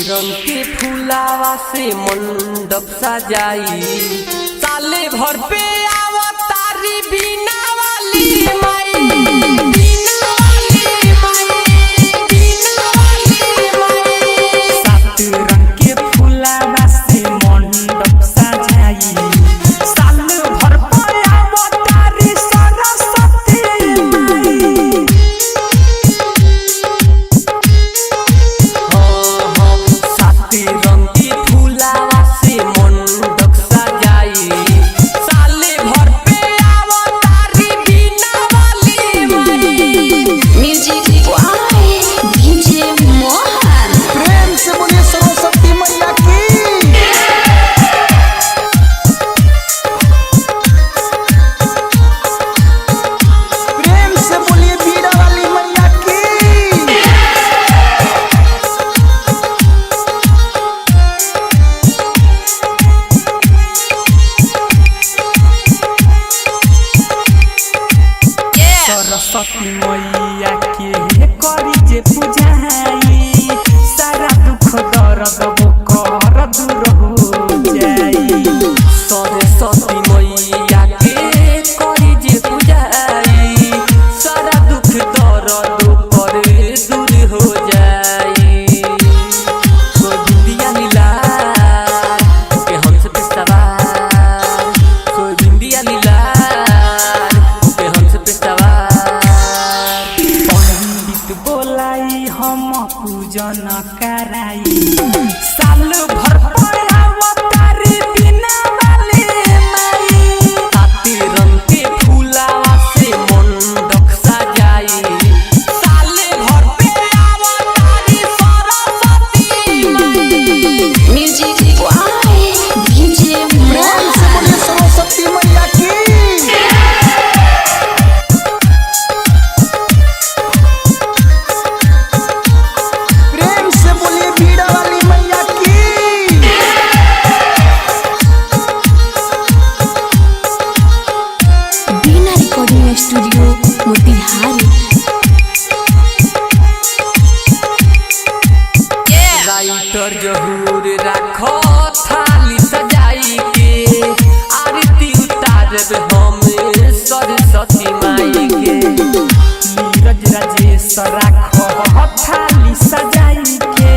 रंग के फुलावा से मंडप सजाई, साले भर पे आवतारी बीना वाली माई, बीना वाली माई, बीना वाली माई। सात रंग के फुलावा से मंडप सजाई, साल भर पे आवतारी सरस्वती माई। रंग की फुलावा से मंडप सजाई, साले भर पे आवतारी बीना वाली माई। Music by DJ Mohan. प्रेम से बोलिए सरस्वती मैया की। प्रेम से बोलिए बीड़ा वाली मैया की। सरस्वती मैया के करी जे पूजाई, सारा दुख दर्द बोकर दूर हो जाई। सरस्वती मैया के करी जे पूजाई, सारा दुख दर्द पर दूर हो जाई। कोई बिंदिया नीला के हंस पे सवार, कोई बिंदिया नीला के हंस पे सवार। पंडित बोलाई हम पूजन कराई, साल भर पे आवतारी बीना वाली माई। सात रंग के फुलावा से मंडप सजाई, साले भर पे आवतारी सरस्वती माई। म्यूजिक वाई डीजे प्रेम से मोहन। बोलिए सरस्वती मैया की। प्रेम से बोलिए बीड़ा वाली मैया की। बीना रिकॉर्डिंग स्टूडियो मोतिहारी। राइटर जहूर राखो थाली सजाई के, आरती उतारब हम सरस्वती माई के। नीरज राजेश राखो थाली सजाई के,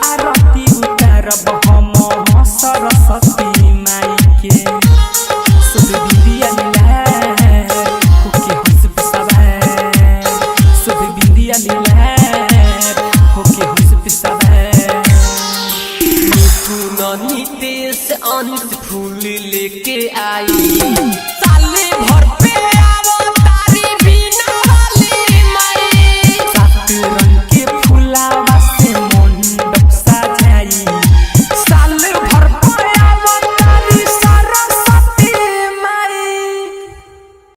आरती उतारब हम सरस्वती माई के। शुभ बिंदिया नीला होके हंस पे सवार, शुभ बिंदिया नीला होके हंस पे सवार। मिथुन नितेश अंत फूल लेके आई,